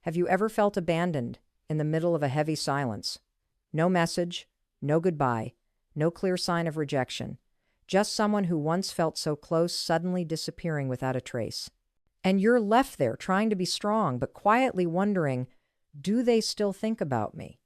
Have you ever felt abandoned in the middle of a heavy silence? No message, no goodbye, no clear sign of rejection. Just someone who once felt so close suddenly disappearing without a trace. And you're left there trying to be strong, but quietly wondering, do they still think about me?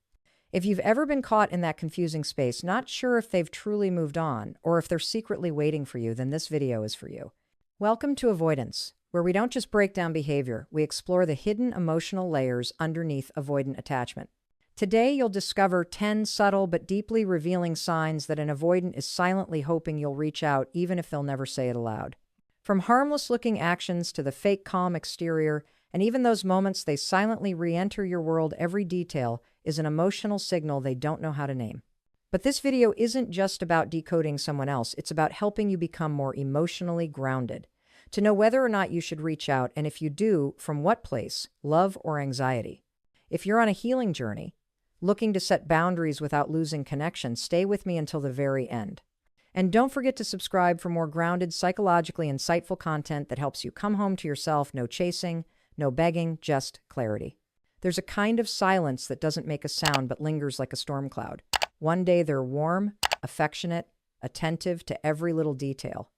If you've ever been caught in that confusing space, not sure if they've truly moved on or if they're secretly waiting for you, then this video is for you. Welcome to Avoidance, where we don't just break down behavior, we explore the hidden emotional layers underneath avoidant attachment. Today, you'll discover 10 subtle but deeply revealing signs that an avoidant is silently hoping you'll reach out, even if they'll never say it aloud. From harmless-looking actions to the fake calm exterior, and even those moments they silently re-enter your world, every detail is an emotional signal they don't know how to name. But this video isn't just about decoding someone else, it's about helping you become more emotionally grounded, to know whether or not you should reach out, and if you do, from what place, love or anxiety. If you're on a healing journey, looking to set boundaries without losing connection, stay with me until the very end. And don't forget to subscribe for more grounded, psychologically insightful content that helps you come home to yourself. No chasing, no begging, just clarity. There's a kind of silence that doesn't make a sound but lingers like a storm cloud. One day they're warm, affectionate, attentive to every little detail.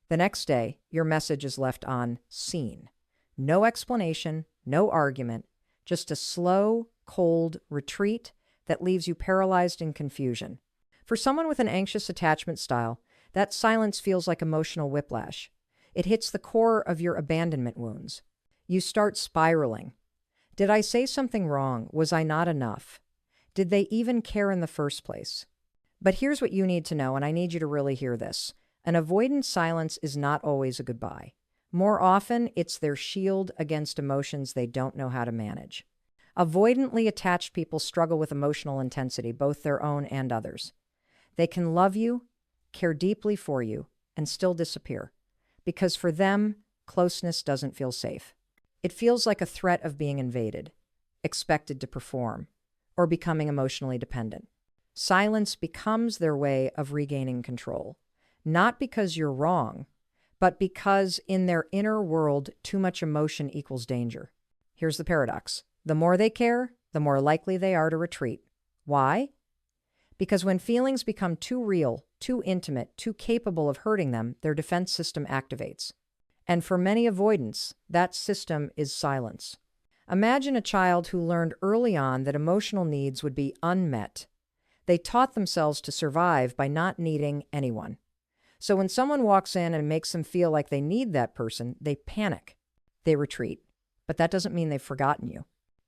The next day, your message is left unseen. No explanation, no argument, just a slow, cold retreat that leaves you paralyzed in confusion. For someone with an anxious attachment style, that silence feels like emotional whiplash. It hits the core of your abandonment wounds. You start spiraling. Did I say something wrong? Was I not enough? Did they even care in the first place? But here's what you need to know, and I need you to really hear this. An avoidant silence is not always a goodbye. More often, it's their shield against emotions they don't know how to manage. Avoidantly attached people struggle with emotional intensity, both their own and others. They can love you, care deeply for you, and still disappear. Because for them, closeness doesn't feel safe. It feels like a threat of being invaded, expected to perform, or becoming emotionally dependent. Silence becomes their way of regaining control. Not because you're wrong, but because in their inner world, too much emotion equals danger. Here's the paradox. The more they care, the more likely they are to retreat. Why? Because when feelings become too real, too intimate, too capable of hurting them, their defense system activates. And for many avoidants, that system is silence. Imagine a child who learned early on that emotional needs would be unmet. They taught themselves to survive by not needing anyone. So when someone walks in and makes them feel like they need that person, they panic. They retreat. But that doesn't mean they've forgotten you.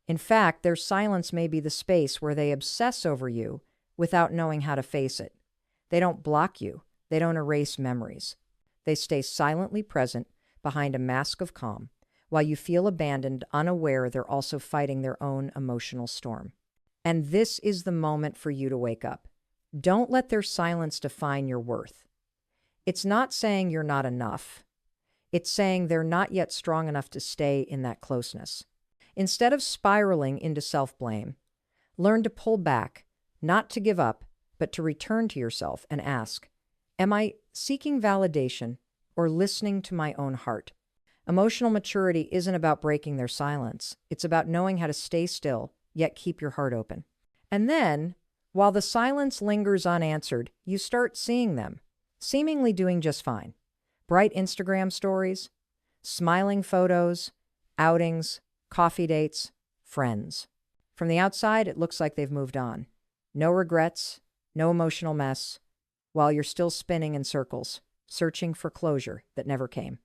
In fact, their silence may be the space where they obsess over you without knowing how to face it. They don't block you. They don't erase memories. They stay silently present behind a mask of calm, while you feel abandoned, unaware they're also fighting their own emotional storm. And this is the moment for you to wake up. Don't let their silence define your worth. It's not saying you're not enough. It's saying they're not yet strong enough to stay in that closeness. Instead of spiraling into self-blame, learn to pull back, not to give up, but to return to yourself and ask, am I seeking validation or listening to my own heart? Emotional maturity isn't about breaking their silence. It's about knowing how to stay still, yet keep your heart open. And then, while the silence lingers unanswered, you start seeing them, seemingly doing just fine. Bright Instagram stories, smiling photos, outings, coffee dates, friends. From the outside, it looks like they've moved on. No regrets, no emotional mess, while you're still spinning in circles, searching for closure that never came.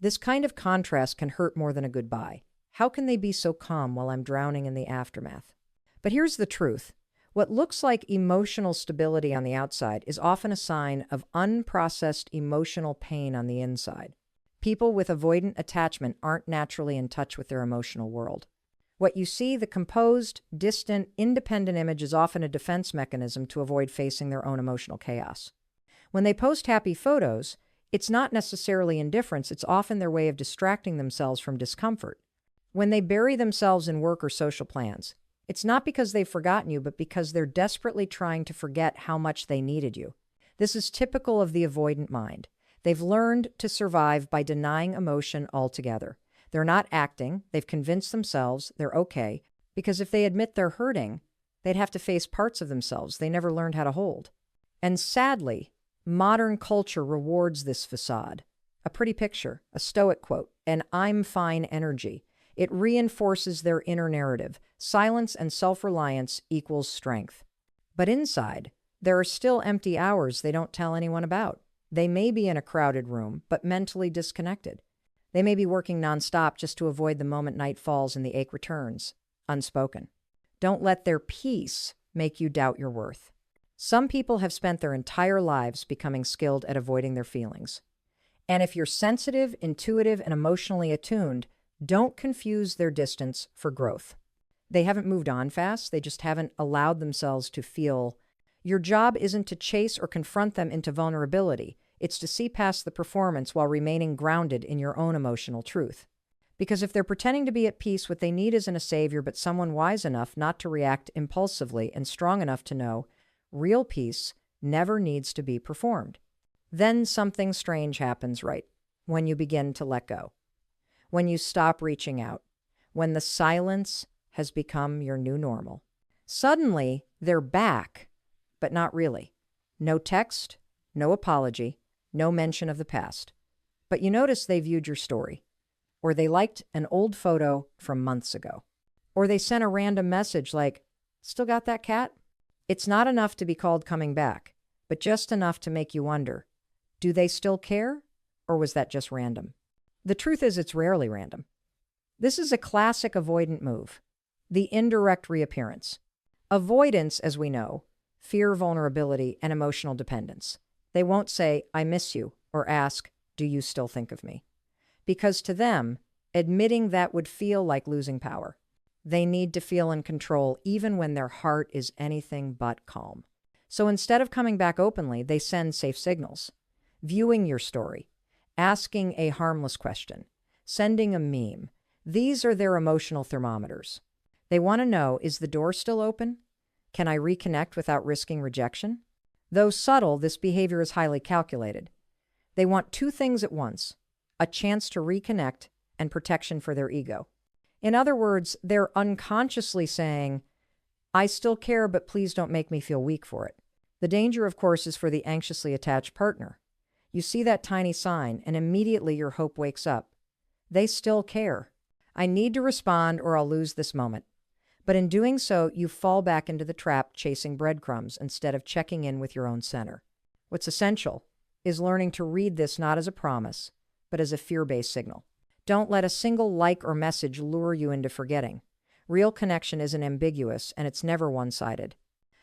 This kind of contrast can hurt more than a goodbye. How can they be so calm while I'm drowning in the aftermath? But here's the truth. What looks like emotional stability on the outside is often a sign of unprocessed emotional pain on the inside. People with avoidant attachment aren't naturally in touch with their emotional world. What you see, the composed, distant, independent image, is often a defense mechanism to avoid facing their own emotional chaos. When they post happy photos, it's not necessarily indifference, it's often their way of distracting themselves from discomfort. When they bury themselves in work or social plans, it's not because they've forgotten you, but because they're desperately trying to forget how much they needed you. This is typical of the avoidant mind. They've learned to survive by denying emotion altogether. They're not acting. They've convinced themselves they're okay, because if they admit they're hurting, they'd have to face parts of themselves they never learned how to hold. And sadly, modern culture rewards this facade. A pretty picture, a stoic quote, an "I'm fine" energy. It reinforces their inner narrative. Silence and self-reliance equals strength. But inside, there are still empty hours they don't tell anyone about. They may be in a crowded room, but mentally disconnected. They may be working nonstop just to avoid the moment night falls and the ache returns, unspoken. Don't let their peace make you doubt your worth. Some people have spent their entire lives becoming skilled at avoiding their feelings. And if you're sensitive, intuitive, and emotionally attuned, don't confuse their distance for growth. They haven't moved on fast, they just haven't allowed themselves to feel. Your job isn't to chase or confront them into vulnerability. It's to see past the performance while remaining grounded in your own emotional truth. Because if they're pretending to be at peace, what they need isn't a savior, but someone wise enough not to react impulsively and strong enough to know real peace never needs to be performed. Then something strange happens, right? When you begin to let go. When you stop reaching out. When the silence has become your new normal. Suddenly, they're back, but not really. No text, no apology, no mention of the past. But you notice they viewed your story. Or they liked an old photo from months ago. Or they sent a random message like, "Still got that cat?" It's not enough to be called coming back, but just enough to make you wonder, do they still care? Or was that just random? The truth is it's rarely random. This is a classic avoidant move, the indirect reappearance. Avoidants, as we know, fear vulnerability and emotional dependence. They won't say, "I miss you," or ask, "Do you still think of me?" Because to them, admitting that would feel like losing power. They need to feel in control even when their heart is anything but calm. So instead of coming back openly, they send safe signals. Viewing your story, asking a harmless question, sending a meme. These are their emotional thermometers. They want to know, is the door still open? Can I reconnect without risking rejection? Though subtle, this behavior is highly calculated. They want two things at once: a chance to reconnect and protection for their ego. In other words, they're unconsciously saying, "I still care, but please don't make me feel weak for it." The danger, of course, is for the anxiously attached partner. You see that tiny sign, and immediately your hope wakes up. They still care. I need to respond or I'll lose this moment. But in doing so, you fall back into the trap chasing breadcrumbs instead of checking in with your own center. What's essential is learning to read this not as a promise, but as a fear-based signal. Don't let a single like or message lure you into forgetting. Real connection isn't ambiguous, and it's never one-sided.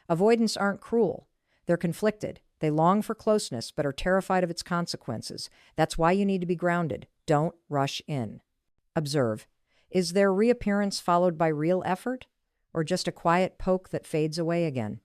Avoidants aren't cruel. They're conflicted. They long for closeness, but are terrified of its consequences. That's why you need to be grounded. Don't rush in. Observe. Is their reappearance followed by real effort, or just a quiet poke that fades away again?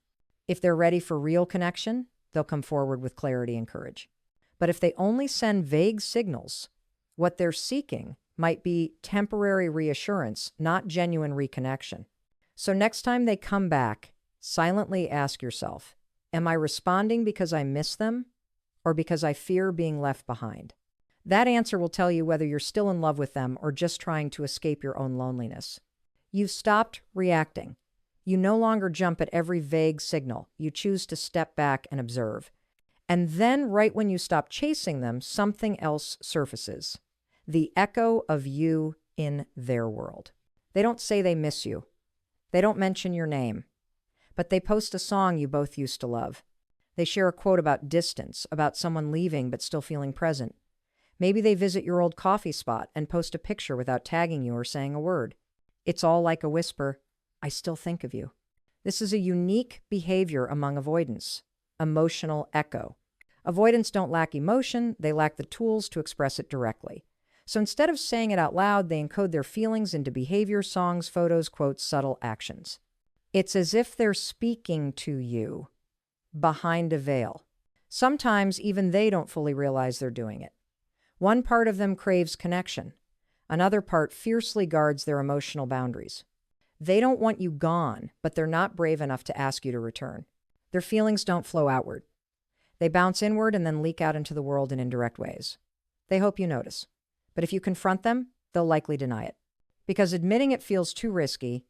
If they're ready for real connection, they'll come forward with clarity and courage. But if they only send vague signals, what they're seeking might be temporary reassurance, not genuine reconnection. So next time they come back, silently ask yourself, am I responding because I miss them or because I fear being left behind? That answer will tell you whether you're still in love with them or just trying to escape your own loneliness. You've stopped reacting. You no longer jump at every vague signal. You choose to step back and observe. And then, right when you stop chasing them, something else surfaces. The echo of you in their world. They don't say they miss you. They don't mention your name. But they post a song you both used to love. They share a quote about distance, about someone leaving but still feeling present. Maybe they visit your old coffee spot and post a picture without tagging you or saying a word. It's all like a whisper, "I still think of you." This is a unique behavior among avoidants. Emotional echo. Avoidants don't lack emotion, they lack the tools to express it directly. So instead of saying it out loud, they encode their feelings into behavior, songs, photos, quotes, subtle actions. It's as if they're speaking to you behind a veil. Sometimes even they don't fully realize they're doing it. One part of them craves connection. Another part fiercely guards their emotional boundaries. They don't want you gone, but they're not brave enough to ask you to return. Their feelings don't flow outward. They bounce inward and then leak out into the world in indirect ways. They hope you notice. But if you confront them, they'll likely deny it. Because admitting it feels too risky,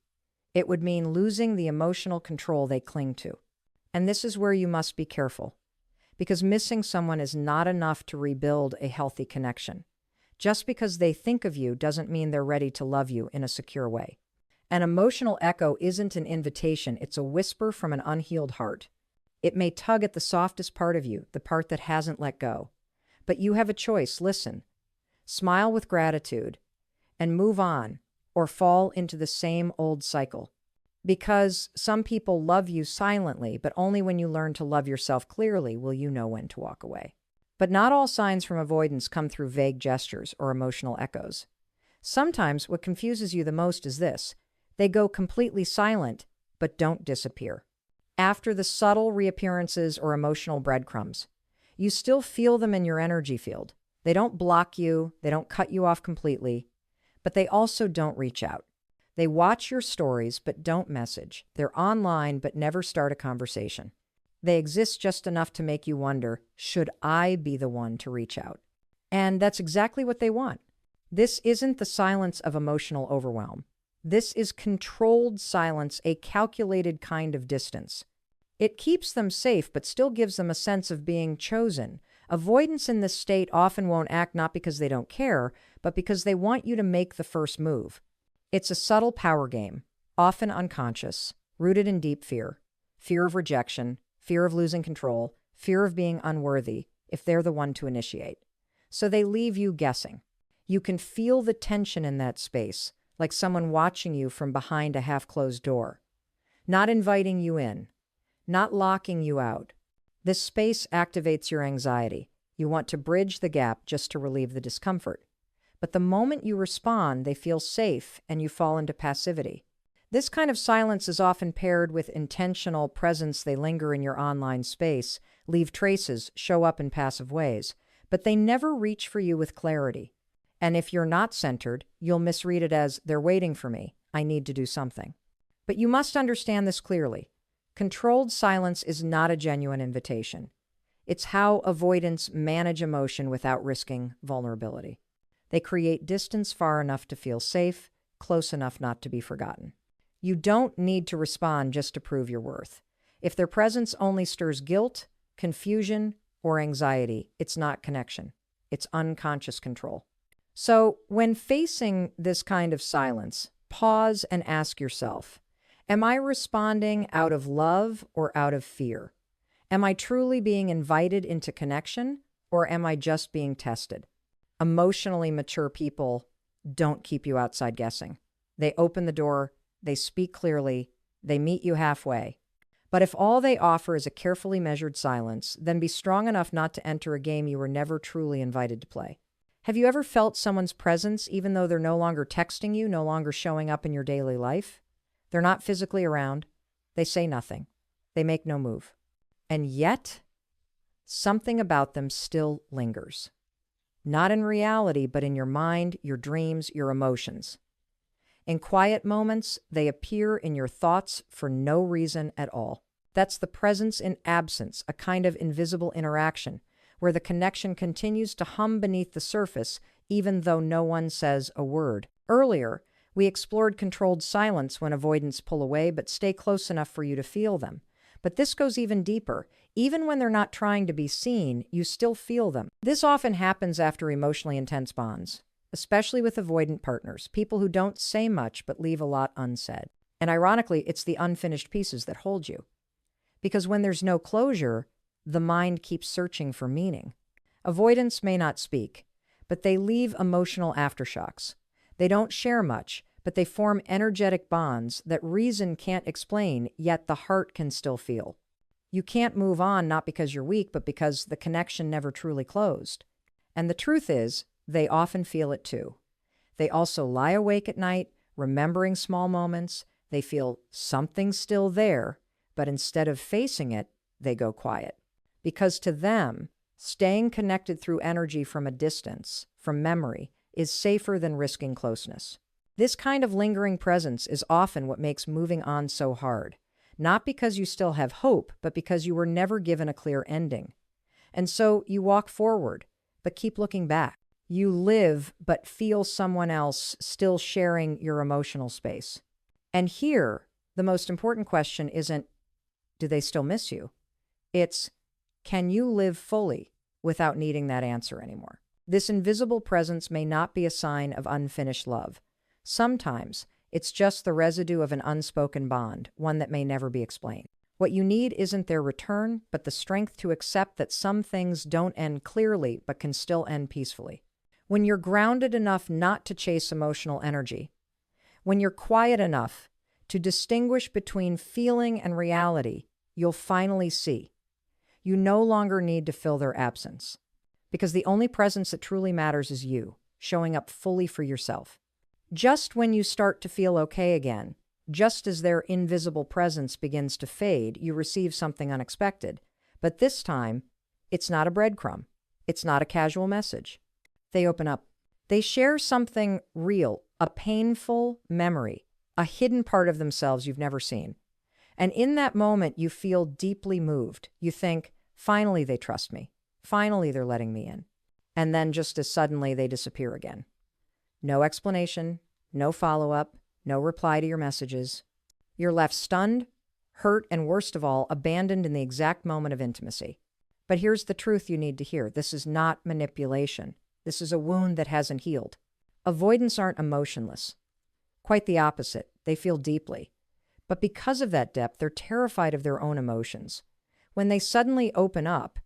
it would mean losing the emotional control they cling to. And this is where you must be careful, because missing someone is not enough to rebuild a healthy connection. Just because they think of you doesn't mean they're ready to love you in a secure way. An emotional echo isn't an invitation, it's a whisper from an unhealed heart. It may tug at the softest part of you, the part that hasn't let go. But you have a choice. Listen, smile with gratitude, and move on, or fall into the same old cycle. Because some people love you silently, but only when you learn to love yourself clearly will you know when to walk away. But not all signs from avoidance come through vague gestures or emotional echoes. Sometimes what confuses you the most is this: they go completely silent, but don't disappear. After the subtle reappearances or emotional breadcrumbs, you still feel them in your energy field. They don't block you, they don't cut you off completely, but they also don't reach out. They watch your stories but don't message. They're online but never start a conversation. They exist just enough to make you wonder, should I be the one to reach out? And that's exactly what they want. This isn't the silence of emotional overwhelm. This is controlled silence, a calculated kind of distance. It keeps them safe but still gives them a sense of being chosen. Avoidance in this state often won't act not because they don't care, but because they want you to make the first move. It's a subtle power game, often unconscious, rooted in deep fear. Fear of rejection, fear of losing control, fear of being unworthy if they're the one to initiate. So they leave you guessing. You can feel the tension in that space, like someone watching you from behind a half-closed door. Not inviting you in, not locking you out. This space activates your anxiety. You want to bridge the gap just to relieve the discomfort. But the moment you respond, they feel safe and you fall into passivity. This kind of silence is often paired with intentional presence. They linger in your online space, leave traces, show up in passive ways, but they never reach for you with clarity. And if you're not centered, you'll misread it as, they're waiting for me, I need to do something. But you must understand this clearly. Controlled silence is not a genuine invitation. It's how avoidants manage emotion without risking vulnerability. They create distance far enough to feel safe, close enough not to be forgotten. You don't need to respond just to prove your worth. If their presence only stirs guilt, confusion, or anxiety, it's not connection. It's unconscious control. So when facing this kind of silence, pause and ask yourself, am I responding out of love or out of fear? Am I truly being invited into connection, or am I just being tested? Emotionally mature people don't keep you outside guessing. They open the door, they speak clearly, they meet you halfway. But if all they offer is a carefully measured silence, then be strong enough not to enter a game you were never truly invited to play. Have you ever felt someone's presence even though they're no longer texting you, no longer showing up in your daily life? They're not physically around. They say nothing. They make no move. And yet, something about them still lingers. Not in reality, but in your mind, your dreams, your emotions. In quiet moments, they appear in your thoughts for no reason at all. That's the presence in absence, a kind of invisible interaction, where the connection continues to hum beneath the surface, even though no one says a word. Earlier, we explored controlled silence when avoidants pull away but stay close enough for you to feel them. But this goes even deeper. Even when they're not trying to be seen, you still feel them. This often happens after emotionally intense bonds, especially with avoidant partners, people who don't say much but leave a lot unsaid. And ironically, it's the unfinished pieces that hold you. Because when there's no closure, the mind keeps searching for meaning. Avoidants may not speak, but they leave emotional aftershocks. They don't share much, but they form energetic bonds that reason can't explain, yet the heart can still feel. You can't move on not because you're weak, but because the connection never truly closed. And the truth is, they often feel it too. They also lie awake at night, remembering small moments. They feel something's still there, but instead of facing it, they go quiet. Because to them, staying connected through energy from a distance, from memory, is safer than risking closeness. This kind of lingering presence is often what makes moving on so hard. Not because you still have hope, but because you were never given a clear ending. And so you walk forward, but keep looking back. You live but feel someone else still sharing your emotional space. And here, the most important question isn't, do they still miss you? It's, can you live fully without needing that answer anymore? This invisible presence may not be a sign of unfinished love. Sometimes it's just the residue of an unspoken bond, one that may never be explained. What you need isn't their return, but the strength to accept that some things don't end clearly, but can still end peacefully. When you're grounded enough not to chase emotional energy, when you're quiet enough to distinguish between feeling and reality, you'll finally see. You no longer need to fill their absence, because the only presence that truly matters is you, showing up fully for yourself. Just when you start to feel okay again, just as their invisible presence begins to fade, you receive something unexpected. But this time, it's not a breadcrumb. It's not a casual message. They open up. They share something real, a painful memory, a hidden part of themselves you've never seen. And in that moment, you feel deeply moved. You think, finally, they trust me. Finally, they're letting me in. And then just as suddenly, they disappear again. No explanation, no follow-up, no reply to your messages. You're left stunned, hurt, and worst of all, abandoned in the exact moment of intimacy. But here's the truth you need to hear. This is not manipulation. This is a wound that hasn't healed. Avoidants aren't emotionless. Quite the opposite. They feel deeply. But because of that depth, they're terrified of their own emotions. When they suddenly open up,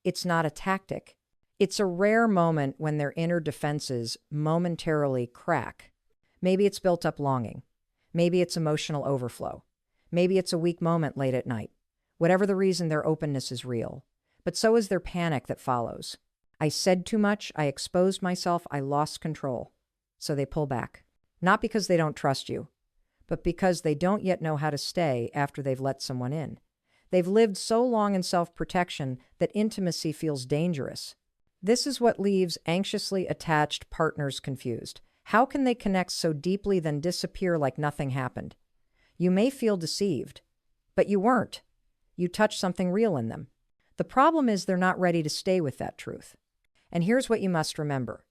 it's not a tactic. It's a rare moment when their inner defenses momentarily crack. Maybe it's built up longing. Maybe it's emotional overflow. Maybe it's a weak moment late at night. Whatever the reason, their openness is real. But so is their panic that follows. I said too much, I exposed myself, I lost control. So they pull back. Not because they don't trust you, but because they don't yet know how to stay after they've let someone in. They've lived so long in self-protection that intimacy feels dangerous. This is what leaves anxiously attached partners confused. How can they connect so deeply then disappear like nothing happened? You may feel deceived, but you weren't. You touched something real in them. The problem is they're not ready to stay with that truth. And here's what you must remember.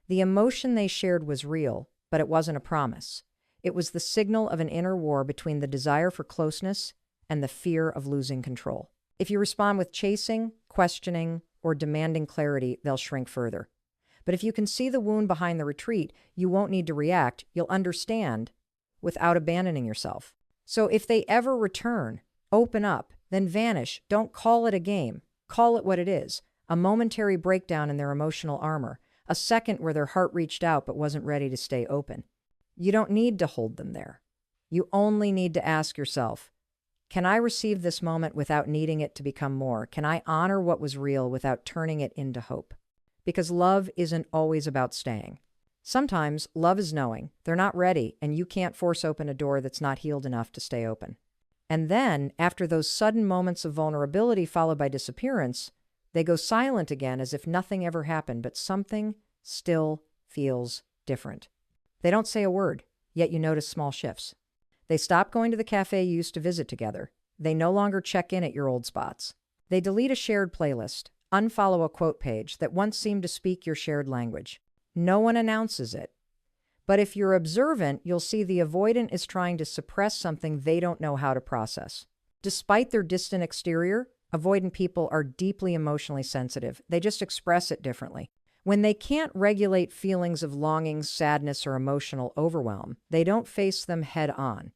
The emotion they shared was real, but it wasn't a promise. It was the signal of an inner war between the desire for closeness and the fear of losing control. If you respond with chasing, questioning, or demanding clarity, they'll shrink further. But if you can see the wound behind the retreat, you won't need to react. You'll understand without abandoning yourself. So if they ever return, open up, then vanish. Don't call it a game. Call it what it is. A momentary breakdown in their emotional armor. A second where their heart reached out but wasn't ready to stay open. You don't need to hold them there. You only need to ask yourself, can I receive this moment without needing it to become more? Can I honor what was real without turning it into hope? Because love isn't always about staying. Sometimes love is knowing they're not ready and you can't force open a door that's not healed enough to stay open. And then, after those sudden moments of vulnerability followed by disappearance, they go silent again as if nothing ever happened, but something still feels different. They don't say a word, yet you notice small shifts. They stop going to the cafe you used to visit together. They no longer check in at your old spots. They delete a shared playlist, unfollow a quote page that once seemed to speak your shared language. No one announces it. But if you're observant, you'll see the avoidant is trying to suppress something they don't know how to process. Despite their distant exterior, avoidant people are deeply emotionally sensitive. They just express it differently. When they can't regulate feelings of longing, sadness, or emotional overwhelm, they don't face them head on.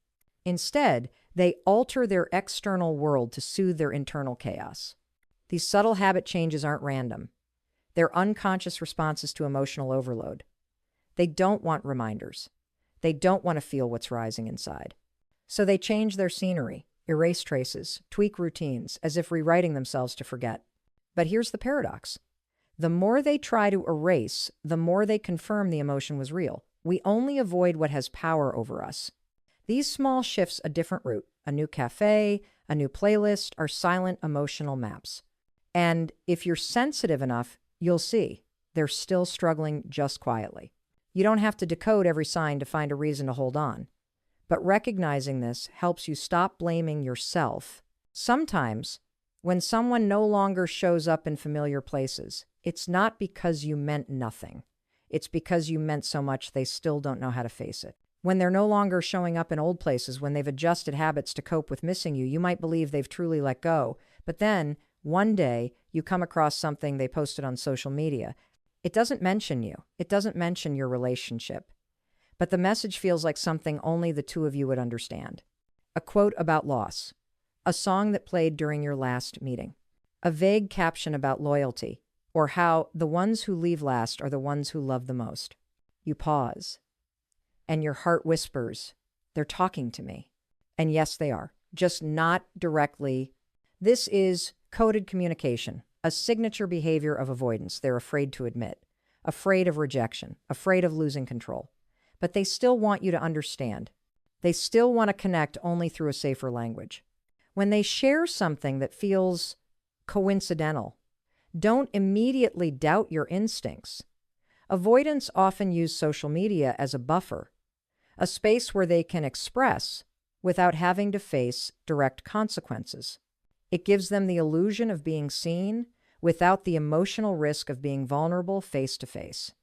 Instead, they alter their external world to soothe their internal chaos. These subtle habit changes aren't random. They're unconscious responses to emotional overload. They don't want reminders. They don't want to feel what's rising inside. So they change their scenery, erase traces, tweak routines, as if rewriting themselves to forget. But here's the paradox. The more they try to erase, the more they confirm the emotion was real. We only avoid what has power over us. These small shifts, a different route, a new cafe, a new playlist, are silent emotional maps. And if you're sensitive enough, you'll see they're still struggling just quietly. You don't have to decode every sign to find a reason to hold on. But recognizing this helps you stop blaming yourself. Sometimes, when someone no longer shows up in familiar places, it's not because you meant nothing. it's because you meant so much they still don't know how to face it. When they're no longer showing up in old places, when they've adjusted habits to cope with missing you, you might believe they've truly let go. But then, one day, you come across something they posted on social media. It doesn't mention you. It doesn't mention your relationship. But the message feels like something only the two of you would understand. A quote about loss. A song that played during your last meeting. A vague caption about loyalty, or how the ones who leave last are the ones who love the most. You pause, and your heart whispers, they're talking to me. And yes, they are, just not directly. This is coded communication, a signature behavior of avoidance they're afraid to admit, afraid of rejection, afraid of losing control. But they still want you to understand. They still want to connect only through a safer language. When they share something that feels coincidental, don't immediately doubt your instincts. Avoidants often use social media as a buffer, a space where they can express without having to face direct consequences. It gives them the illusion of being seen without the emotional risk of being vulnerable face to face.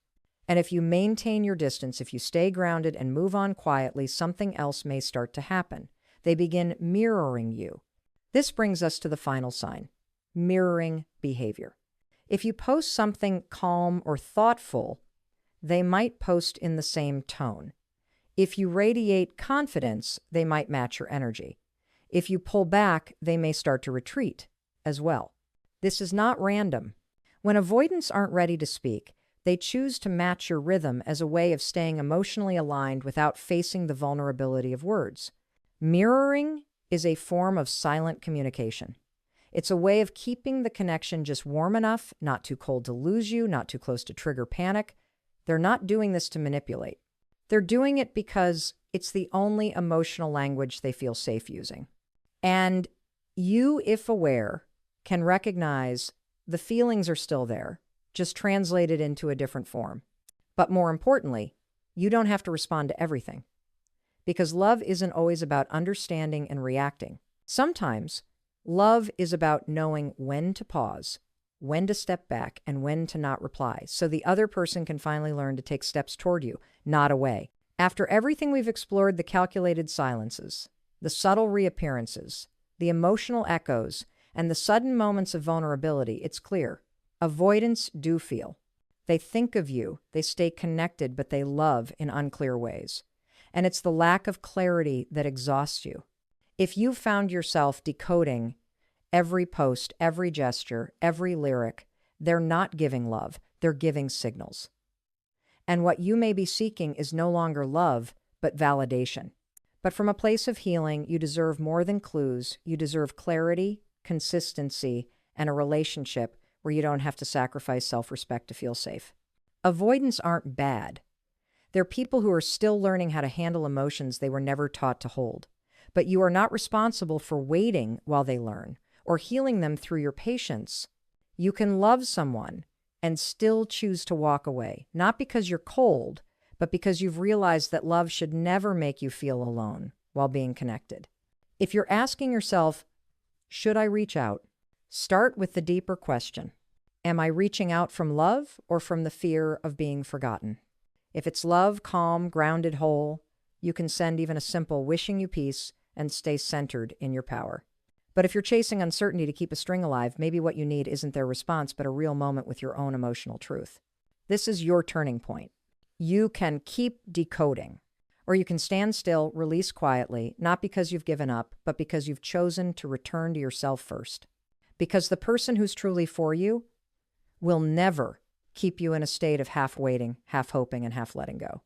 And if you maintain your distance, if you stay grounded and move on quietly, something else may start to happen. They begin mirroring you. This brings us to the final sign, mirroring behavior. If you post something calm or thoughtful, they might post in the same tone. If you radiate confidence, they might match your energy. If you pull back, they may start to retreat as well. This is not random. When avoidants aren't ready to speak, they choose to match your rhythm as a way of staying emotionally aligned without facing the vulnerability of words. Mirroring is a form of silent communication. It's a way of keeping the connection just warm enough, not too cold to lose you, not too close to trigger panic. They're not doing this to manipulate. They're doing it because it's the only emotional language they feel safe using. And you, if aware, can recognize the feelings are still there, just translated into a different form. But more importantly, you don't have to respond to everything. Because love isn't always about understanding and reacting. Sometimes, love is about knowing when to pause, when to step back, and when to not reply, so the other person can finally learn to take steps toward you, not away. After everything we've explored, the calculated silences, the subtle reappearances, the emotional echoes, and the sudden moments of vulnerability, it's clear. Avoidants do feel. They think of you, they stay connected, but they love in unclear ways. And it's the lack of clarity that exhausts you. If you found yourself decoding every post, every gesture, every lyric, they're not giving love, they're giving signals. And what you may be seeking is no longer love, but validation. But from a place of healing, you deserve more than clues. You deserve clarity, consistency, and a relationship where you don't have to sacrifice self-respect to feel safe. Avoidants aren't bad. They're people who are still learning how to handle emotions they were never taught to hold. But you are not responsible for waiting while they learn or healing them through your patience. You can love someone and still choose to walk away, not because you're cold, but because you've realized that love should never make you feel alone while being connected. If you're asking yourself, should I reach out? Start with the deeper question. Am I reaching out from love or from the fear of being forgotten? If it's love, calm, grounded, whole, you can send even a simple wishing you peace and stay centered in your power. But if you're chasing uncertainty to keep a string alive, maybe what you need isn't their response, but a real moment with your own emotional truth. This is your turning point. You can keep decoding, or you can stand still, release quietly, not because you've given up, but because you've chosen to return to yourself first. Because the person who's truly for you will never keep you in a state of half waiting, half hoping, and half letting go.